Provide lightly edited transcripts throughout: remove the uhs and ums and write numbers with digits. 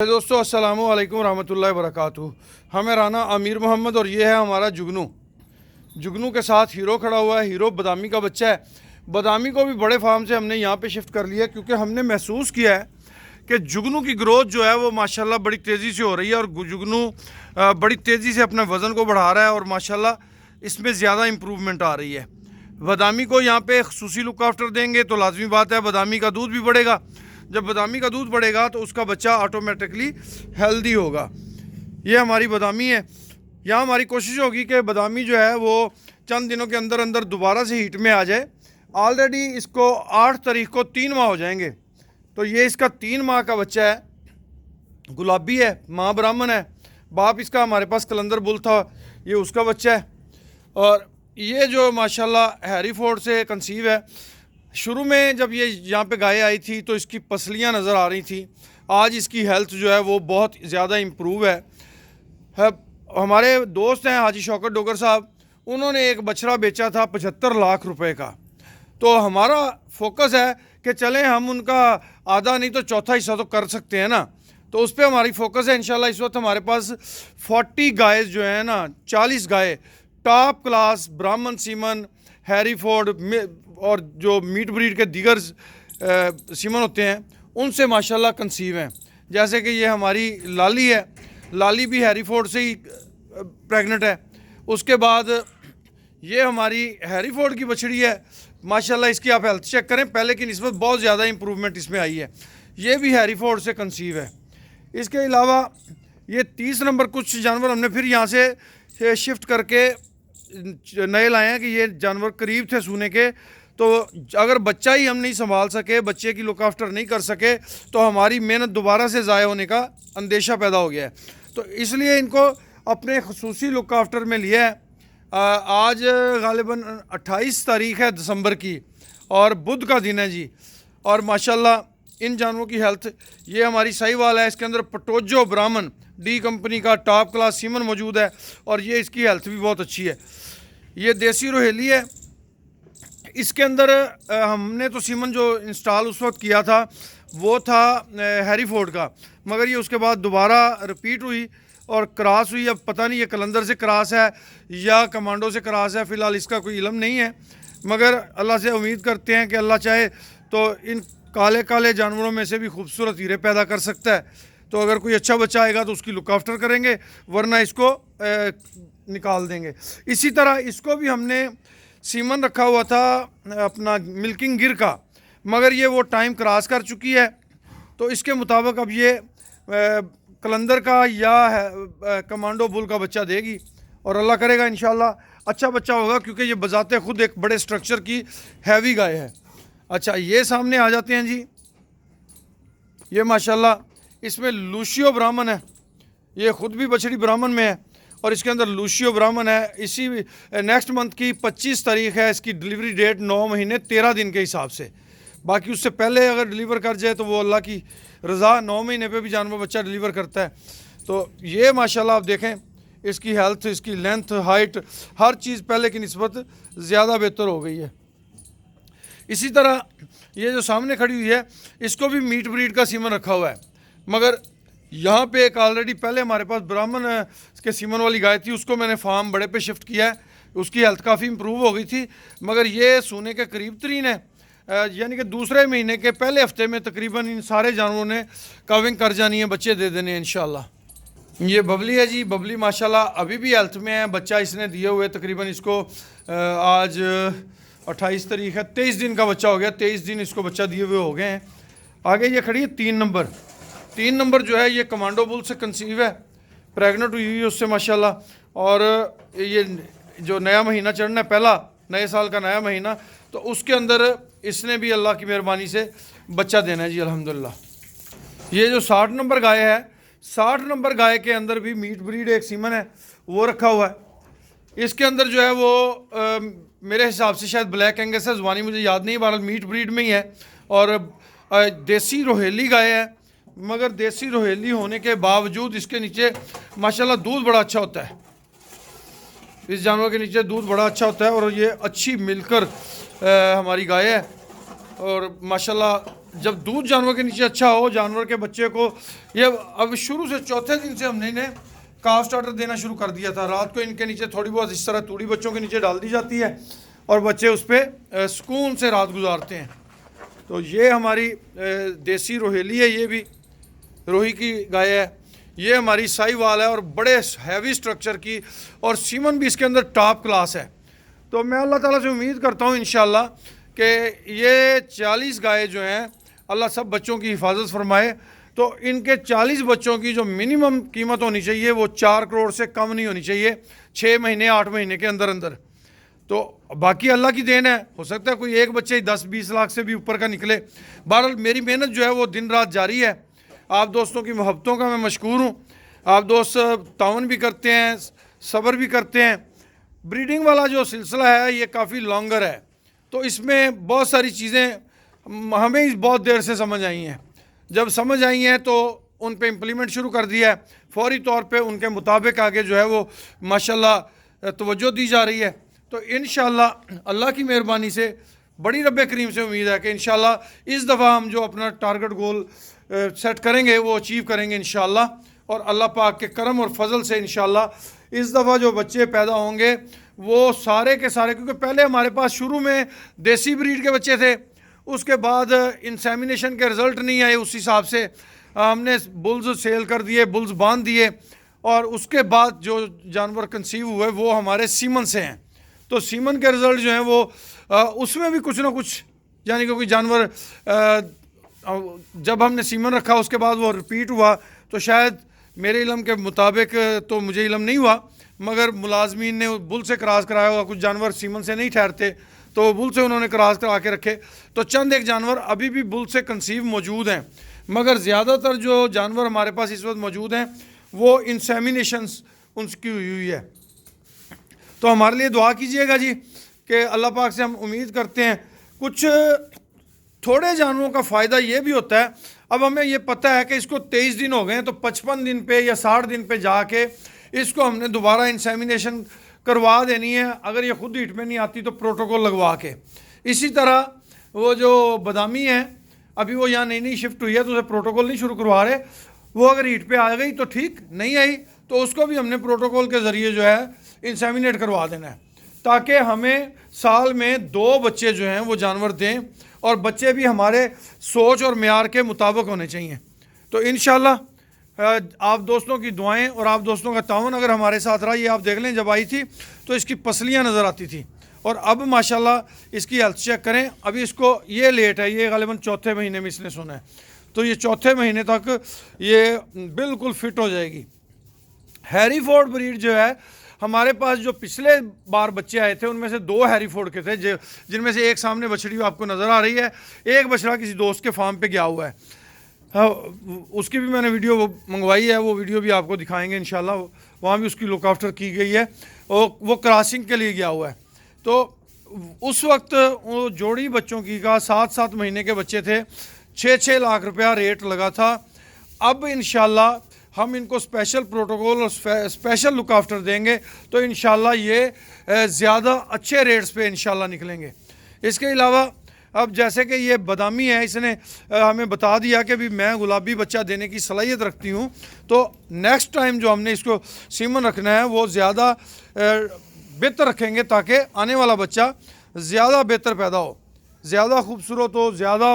दोस्तों अस्सलामु अलैकुम रहमतुल्लाहि वबरकातुहू। हमें राना अमीर मोहम्मद और ये है हमारा जुगनू। जुगनू के साथ हीरो खड़ा हुआ है। हीरो बदामी का बच्चा है। बदामी को भी बड़े फार्म से हमने यहाँ पे शिफ्ट कर लिया क्योंकि हमने महसूस किया है कि जुगनू की ग्रोथ जो है वो माशाल्लाह बड़ी तेज़ी से हो रही है और जुगनू बड़ी तेज़ी से अपने वज़न को बढ़ा रहा है और माशाल्लाह इसमें ज़्यादा इम्प्रूवमेंट आ रही है। बदामी को यहाँ पे खुसूसी लुक आफ्टर देंगे तो लाजमी बात है बदामी का दूध भी बढ़ेगा। जब बदामी का दूध बढ़ेगा तो उसका बच्चा ऑटोमेटिकली हेल्दी होगा। ये हमारी बदामी है। यहाँ हमारी कोशिश होगी कि बदामी जो है वो चंद दिनों के अंदर अंदर दोबारा से हीट में आ जाए। ऑलरेडी इसको 8 तारीख को 3 माह हो जाएंगे। तो ये इसका 3 माह का बच्चा है, गुलाबी है, माँ ब्राह्मण है। बाप इसका हमारे पास कलंदर बुल था, ये उसका बच्चा है। और ये जो माशाल्लाह हैरीफोर्ड से कंसीव है। शुरू में जब ये यहाँ पे गाय आई थी तो इसकी पसलियाँ नज़र आ रही थी। आज इसकी हेल्थ जो है वो बहुत ज़्यादा इम्प्रूव है। हमारे दोस्त हैं हाजी शौकत डोगर साहब, उन्होंने एक बछड़ा बेचा था 75 लाख रुपए का। तो हमारा फोकस है कि चलें हम उनका आधा नहीं तो चौथा हिस्सा तो कर सकते हैं ना। तो उस पर हमारी फोकस है। इंशाल्लाह इस वक्त हमारे पास 40 गाय जो है ना, 40 गाय टॉप क्लास ब्राह्मण सीमन हैरीफोर्ड और जो मीट ब्रीड के दीगर सीमन होते हैं उनसे माशाल्लाह कंसीव हैं। जैसे कि ये हमारी लाली है, लाली भी हैरीफोर्ड से ही प्रेग्नेंट है। उसके बाद ये हमारी हैरीफोर्ड की बछड़ी है। माशाल्लाह इसकी आप हेल्थ चेक करें, पहले की निस्बत बहुत ज़्यादा इंप्रूवमेंट इसमें आई है। ये भी हैरीफोर्ड से कंसीव है। इसके अलावा ये 30 नंबर कुछ जानवर हमने फिर यहाँ से शिफ्ट करके नए लाए हैं कि ये जानवर करीब थे सूने के। तो अगर बच्चा ही हम नहीं संभाल सके, बच्चे की लुक आफ्टर नहीं कर सके तो हमारी मेहनत दोबारा से ज़ाय होने का अंदेशा पैदा हो गया है। तो इसलिए इनको अपने खुसूसी लुक आफ्टर में लिया है। आज गालिबन 28 तारीख़ है दिसंबर की और बुध का दिन है जी। और माशाल्लाह इन जानवरों की हेल्थ, ये हमारी साहिवाल है, इसके अंदर पटोजो ब्राह्मण डी कंपनी का टॉप क्लास सीमन मौजूद है और ये इसकी हेल्थ भी बहुत अच्छी है। ये देसी रोहेली है। इसके अंदर हमने तो सीमन जो इंस्टॉल उस वक्त किया था वो था हैरीफोर्ड का, मगर ये उसके बाद दोबारा रिपीट हुई और क्रॉस हुई। अब पता नहीं ये कलंदर से क्रॉस है या कमांडो से क्रॉस है, फ़िलहाल इसका कोई इल्म नहीं है। मगर अल्लाह से उम्मीद करते हैं कि अल्लाह चाहे तो इन काले काले जानवरों में से भी खूबसूरत हीरे पैदा कर सकता है। तो अगर कोई अच्छा बच्चा आएगा तो उसकी लुक आफ्टर करेंगे, वरना इसको निकाल देंगे। इसी तरह इसको भी हमने सीमन रखा हुआ था अपना मिल्किंग गिर का, मगर ये वो टाइम क्रॉस कर चुकी है। तो इसके मुताबिक अब ये कलंदर का या कमांडो बुल का बच्चा देगी और अल्लाह करेगा इंशाल्लाह अच्छा बच्चा होगा, क्योंकि ये बजाते खुद एक बड़े स्ट्रक्चर की हैवी गाय है। अच्छा, ये सामने आ जाते हैं जी। ये माशाल्लाह इसमें लूशियो ब्राह्मण है। ये ख़ुद भी बछड़ी ब्राह्मण में है और इसके अंदर लूशियो ब्राह्मण है। इसी नेक्स्ट मंथ की 25 तारीख है इसकी डिलीवरी डेट, 9 महीने 13 दिन के हिसाब से। बाकी उससे पहले अगर डिलीवर कर जाए तो वो अल्लाह की रज़ा, 9 महीने पे भी जानवर बच्चा डिलीवर करता है। तो ये माशाल्लाह आप देखें इसकी हेल्थ, इसकी लेंथ, हाइट, हर चीज़ पहले की निस्बत ज़्यादा बेहतर हो गई है। इसी तरह ये जो सामने खड़ी हुई है इसको भी मीट ब्रीड का सीमन रखा हुआ है, मगर यहाँ पे एक ऑलरेडी पहले हमारे पास ब्राह्मण के सीमन वाली गाय थी, उसको मैंने फार्म बड़े पे शिफ्ट किया है। उसकी हेल्थ काफ़ी इम्प्रूव हो गई थी, मगर ये सोने के करीब तरीन है। यानी कि दूसरे महीने के पहले हफ्ते में तकरीबन इन सारे जानवरों ने कविंग कर जानी है, बच्चे दे देने हैं इंशाल्लाह। ये बबली है जी। बबली माशाल्लाह अभी भी हेल्थ में है। बच्चा इसने दिए हुए तकरीबन इसको आज 28 तारीख है, 23 दिन का बच्चा हो गया। 23 दिन इसको बच्चा दिए हुए हो गए हैं। आगे ये खड़ी है 3 नंबर। 3 नंबर जो है ये कमांडो बुल से कंसीव है, प्रेग्नेंट हुई हुई उससे माशाल्लाह। और ये जो नया महीना चढ़ना है, पहला नए साल का नया महीना, तो उसके अंदर इसने भी अल्लाह की मेहरबानी से बच्चा देना है जी अल्हम्दुलिल्लाह। ये जो 60 नंबर गाय है, 60 नंबर गाय के अंदर भी मीट ब्रीड एक सीमन है वो रखा हुआ है। इसके अंदर जो है वो मेरे हिसाब से शायद ब्लैक एंगस है, ज़ुबानी मुझे याद नहीं, बहरहाल मीट ब्रीड में ही है। और देसी रोहेली गाय है, मगर देसी रोहेली होने के बावजूद इसके नीचे माशाल्लाह दूध बड़ा अच्छा होता है। इस जानवर के नीचे दूध बड़ा अच्छा होता है और ये अच्छी मिलकर हमारी गाय है। और माशाल्लाह जब दूध जानवर के नीचे अच्छा हो, जानवर के बच्चे को, ये अब शुरू से चौथे दिन से हमने इन्हें काफ स्टार्टर देना शुरू कर दिया था। रात को इनके नीचे थोड़ी बहुत इस तरह तूड़ी बच्चों के नीचे डाल दी जाती है और बच्चे उस पर सुकून से रात गुजारते हैं। तो ये हमारी देसी रोहेली है, ये भी रोही की गाय है। ये हमारी साहीवाल है और बड़े हैवी स्ट्रक्चर की, और सीमन भी इसके अंदर टॉप क्लास है। तो मैं अल्लाह ताला से उम्मीद करता हूँ इंशाल्लाह कि ये 40 गाय जो हैं, अल्लाह सब बच्चों की हिफाजत फरमाए। तो इनके 40 बच्चों की जो मिनिमम कीमत होनी चाहिए वो 4 करोड़ से कम नहीं होनी चाहिए 6 महीने 8 महीने के अंदर अंदर। तो बाकी अल्लाह की देन है, हो सकता है कोई एक बच्चे 10-20 लाख से भी ऊपर का निकले। बहरहाल मेरी मेहनत जो है वो दिन रात जारी है। आप दोस्तों की मोहब्बतों का मैं मशकूर हूँ। आप दोस्त तावन भी करते हैं, सब्र भी करते हैं। ब्रीडिंग वाला जो सिलसिला है ये काफ़ी लॉन्गर है, तो इसमें बहुत सारी चीज़ें हमें ही बहुत देर से समझ आई हैं। जब समझ आई हैं तो उन पे इम्प्लीमेंट शुरू कर दिया है। फौरी तौर पे उनके मुताबिक आगे जो है वो माशाल्लाह तवज्जो दी जा रही है। तो इंशाल्लाह अल्लाह की मेहरबानी से, बड़ी रब्बे करीम से उम्मीद है कि इंशाल्लाह इस दफ़ा हम जो अपना टारगेट गोल सेट करेंगे वो अचीव करेंगे इंशाल्लाह। और अल्लाह पाक के करम और फजल से इंशाल्लाह इस दफ़ा जो बच्चे पैदा होंगे वो सारे के सारे, क्योंकि पहले हमारे पास शुरू में देसी ब्रीड के बच्चे थे, उसके बाद इंसेमिनेशन के रिज़ल्ट नहीं आए, उस हिसाब से हमने बुल्स सेल कर दिए, बुल्स बांध दिए, और उसके बाद जो जानवर कंसीव हुए वो हमारे सीमन से हैं। तो सीमन के रिज़ल्ट जो हैं वो उसमें भी कुछ ना कुछ, यानी कि कोई जानवर जब हमने सीमन रखा उसके बाद वो रिपीट हुआ, तो शायद मेरे इल्म के मुताबिक, तो मुझे इल्म नहीं हुआ, मगर मुलाजमीन ने बुल से क्रॉस कराया हुआ। कुछ जानवर सीमन से नहीं ठहरते तो बुल से उन्होंने क्रॉस करा के रखे। तो चंद एक जानवर अभी भी बुल से कंसीव मौजूद हैं, मगर ज़्यादातर जो जानवर हमारे पास इस वक्त मौजूद हैं वो इंसेमिनेशंस उनकी हुई है। तो हमारे लिए दुआ कीजिएगा जी कि अल्लाह पाक से हम उम्मीद करते हैं। कुछ थोड़े जानवरों का फ़ायदा ये भी होता है, अब हमें ये पता है कि इसको 23 दिन हो गए हैं, तो 55 दिन पे या 60 दिन पे जाके इसको हमने दोबारा इंसेमिनेशन करवा देनी है। अगर ये खुद हीट में नहीं आती तो प्रोटोकॉल लगवा के। इसी तरह वो जो बदामी है, अभी वो यहाँ नई शिफ्ट हुई है तो उसे प्रोटोकॉल नहीं शुरू करवा रहे। वो अगर हीट पे आ गई तो ठीक, नहीं आई तो उसको भी हमने प्रोटोकॉल के ज़रिए जो है इंसेमिनेट करवा देना है, ताकि हमें साल में 2 बच्चे जो हैं वो जानवर दें, और बच्चे भी हमारे सोच और मेयार के मुताबिक होने चाहिए। तो इंशाल्लाह आप दोस्तों की दुआएं और आप दोस्तों का तावन अगर हमारे साथ रहा। ये आप देख लें, जब आई थी तो इसकी पसलियां नज़र आती थी, और अब माशाल्लाह इसकी हेल्थ चेक करें। अभी इसको ये लेट है, ये गालिबन चौथे महीने में इसने सुना है, तो ये चौथे महीने तक ये बिल्कुल फिट हो जाएगी। हैरीफोर्ड ब्रीड जो है, हमारे पास जो पिछले बार बच्चे आए थे उनमें से 2 हैरीफोर्ड के थे, जिनमें से एक सामने बछड़ी आपको नज़र आ रही है, एक बछड़ा किसी दोस्त के फार्म पे गया हुआ है। हाँ, उसकी भी मैंने वीडियो मंगवाई है, वो वीडियो भी आपको दिखाएंगे इंशाल्लाह। वहाँ भी उसकी लुक आफ्टर की गई है, और वो क्रॉसिंग के लिए गया हुआ है। तो उस वक्त वो जोड़ी बच्चों की का 7-7 महीने के बच्चे थे, 6-6 लाख रुपया रेट लगा था। अब इंशाल्लाह हम इनको स्पेशल प्रोटोकॉल और स्पेशल लुक आफ्टर देंगे, तो इंशाल्लाह ये ज़्यादा अच्छे रेट्स पे इंशाल्लाह निकलेंगे। इसके अलावा अब जैसे कि ये बदामी है, इसने हमें बता दिया कि भी मैं गुलाबी बच्चा देने की सलाहियत रखती हूँ, तो नेक्स्ट टाइम जो हमने इसको सीमन रखना है वो ज़्यादा बेहतर रखेंगे, ताकि आने वाला बच्चा ज़्यादा बेहतर पैदा हो, ज़्यादा खूबसूरत हो, ज़्यादा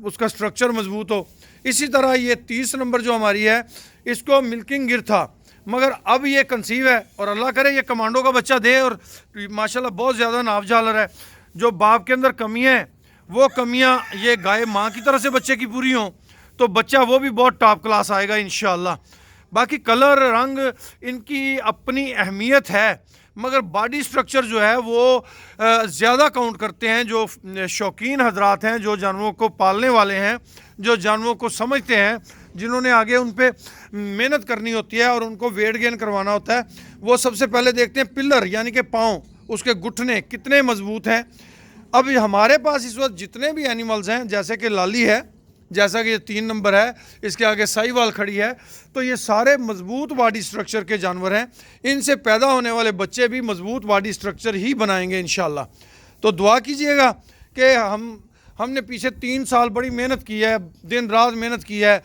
उसका स्ट्रक्चर मजबूत हो। इसी तरह ये 30 नंबर जो हमारी है, इसको मिल्किंग गिर था, मगर अब ये कंसीव है, और अल्लाह करे ये कमांडो का बच्चा दे, और माशाल्लाह बहुत ज़्यादा नाफ झालर है। जो बाप के अंदर कमियाँ हैं वो कमियाँ ये गाय माँ की तरह से बच्चे की पूरी हों, तो बच्चा वो भी बहुत टॉप क्लास आएगा इंशाल्लाह। बाकी कलर रंग इनकी अपनी अहमियत है, मगर बॉडी स्ट्रक्चर जो है वो ज़्यादा काउंट करते हैं। जो शौकीन हजरात हैं, जो जानवरों को पालने वाले हैं, जो जानवरों को समझते हैं, जिन्होंने आगे उन पे मेहनत करनी होती है और उनको वेट गेन करवाना होता है, वो सबसे पहले देखते हैं पिलर, यानी कि पाँव, उसके घुटने कितने मजबूत हैं। अब हमारे पास इस वक्त जितने भी एनिमल्स हैं, जैसे कि लाली है, जैसा कि ये 3 नंबर है, इसके आगे साहीवाल खड़ी है, तो ये सारे मजबूत बॉडी स्ट्रक्चर के जानवर हैं। इनसे पैदा होने वाले बच्चे भी मजबूत बॉडी स्ट्रक्चर ही बनाएंगे इंशाल्लाह। तो दुआ कीजिएगा कि हम हमने पीछे 3 साल बड़ी मेहनत की है, दिन रात मेहनत की है।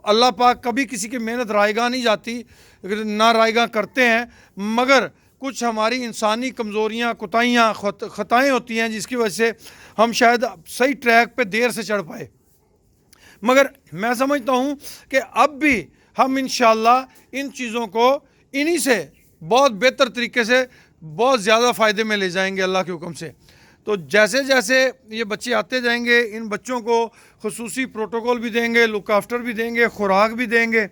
अल्लाह पाक कभी किसी की मेहनत रायगा नहीं जाती, ना रायगा करते हैं, मगर कुछ हमारी इंसानी कमज़ोरियाँ, कोताहियाँ, ख़ताएँ होती हैं जिसकी वजह से हम शायद सही ट्रैक पे देर से चढ़ पाए। मगर मैं समझता हूँ कि अब भी हम इंशाअल्लाह इन चीज़ों को इन्हीं से बहुत बेहतर तरीके से बहुत ज़्यादा फ़ायदे में ले जाएंगे अल्लाह के हुक्म से। तो जैसे जैसे ये बच्चे आते जाएंगे, इन बच्चों को खुसूसी प्रोटोकॉल भी देंगे, लुक आफ्टर भी देंगे, खुराक भी देंगे,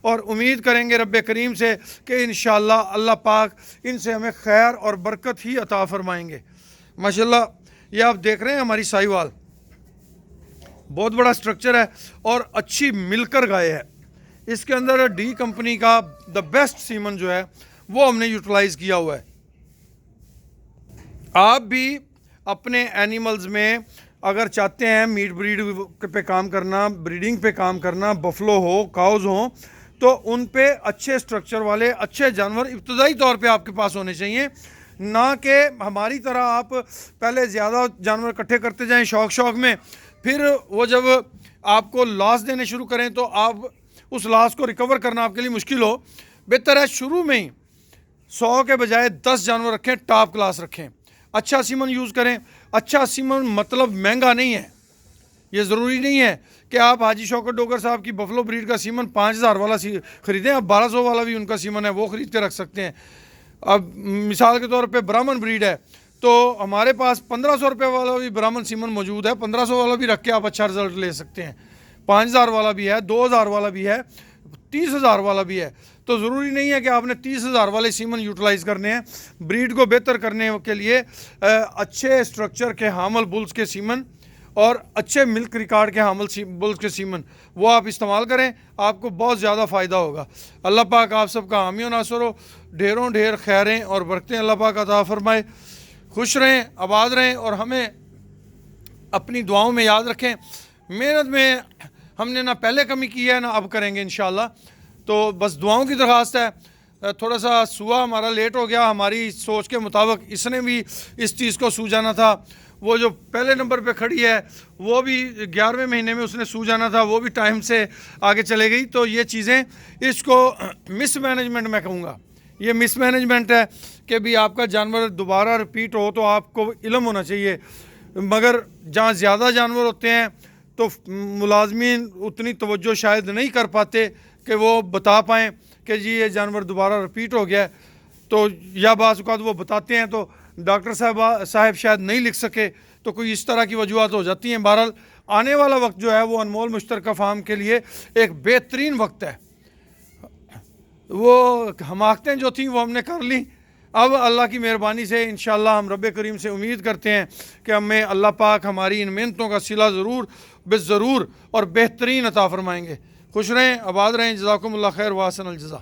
और उम्मीद करेंगे रब्बे करीम से कि इंशाअल्लाह अल्लाह पाक इनसे हमें खैर और बरकत ही अता फरमाएंगे। माशाल्लाह, ये आप देख रहे हैं हमारी साहिवाल, बहुत बड़ा स्ट्रक्चर है और अच्छी मिलकर गाय है। इसके अंदर डी कंपनी का द बेस्ट सीमन जो है वो हमने यूटिलाइज़ किया हुआ है। आप भी अपने एनिमल्स में अगर चाहते हैं मीट ब्रीड पे काम करना, ब्रीडिंग पे काम करना, बफलो हो, काउज हो, तो उन पे अच्छे स्ट्रक्चर वाले अच्छे जानवर इब्तदाई तौर पे आपके पास होने चाहिए, ना कि हमारी तरह आप पहले ज़्यादा जानवर इकट्ठे करते जाएं शौक में, फिर वो जब आपको लॉस देने शुरू करें तो आप उस लॉस को रिकवर करना आपके लिए मुश्किल हो। बेहतर है शुरू में ही 100 के बजाय 10 जानवर रखें, टॉप क्लास रखें, अच्छा सीमन यूज़ करें। अच्छा सीमन मतलब महंगा नहीं है, ये ज़रूरी नहीं है कि आप हाजी शौकत डोगर साहब की बफलो ब्रीड का सीमन 5000 वाला ख़रीदें, आप 1200 वाला भी उनका सीमन है वो ख़रीद के रख सकते हैं। अब मिसाल के तौर पे ब्राह्मण ब्रीड है तो हमारे पास 1500 रुपये वाला भी ब्राह्मण सीमन मौजूद है, 1500 वाला भी रख के आप अच्छा रिजल्ट ले सकते हैं। 5000 वाला भी है, 2000 वाला भी है, 30,000 वाला भी है। तो ज़रूरी नहीं है कि आपने 30,000 वाले सीमन यूटिलाइज़ करने हैं। ब्रीड को बेहतर करने के लिए अच्छे स्ट्रक्चर के हामल बुल्स के सीमन और अच्छे मिल्क रिकॉर्ड के हामल बुल्स के सीमन वो आप इस्तेमाल करें, आपको बहुत ज़्यादा फ़ायदा होगा। अल्लाह पाक आप सबका हामी व नासर हो, ढेरों ढेर खैरें और बरकतें अल्लाह पाक अता फरमाए। खुश रहें, आबाद रहें और हमें अपनी दुआओं में याद रखें। मेहनत में हमने ना पहले कमी की है ना अब करेंगे इंशाअल्लाह। तो बस दुआओं की दरख्वास्त है। थोड़ा सा सुबह हमारा लेट हो गया, हमारी सोच के मुताबिक इसने भी इस चीज़ को सू जाना था। वो जो पहले नंबर पे खड़ी है वो भी 11वें महीने में उसने सू जाना था, वो भी टाइम से आगे चले गई। तो ये चीज़ें, इसको मिसमैनेजमेंट मैं कहूँगा, ये मिसमैनेजमेंट है कि भी आपका जानवर दोबारा रिपीट हो तो आपको इल्म होना चाहिए। मगर जहाँ ज़्यादा जानवर होते हैं तो मुलाजमीन उतनी तवज्जो शायद नहीं कर पाते कि वो बता पाएँ कि जी ये जानवर दोबारा रिपीट हो गया है। तो या बाज़ औक़ात वो बताते हैं तो डॉक्टर साहब शायद नहीं लिख सके, तो कोई इस तरह की वजूहत हो जाती हैं। बहरहाल आने वाला वक्त जो है वो अनमोल मुश्तरका फार्म के लिए एक बेहतरीन वक्त है। वो हमाकतें जो थी वो हमने कर ली, अब अल्लाह की मेहरबानी से इंशाअल्लाह हम रब्बे करीम से उम्मीद करते हैं कि हमें अल्लाह पाक हमारी इन मेहनतों का सिला ज़रूर बेज़रूर और बेहतरीन अता फ़रमाएँगे। खुश रहें, आबाद रहें, जज़ाकुमुल्लाह खैर व अहसनल जज़ा।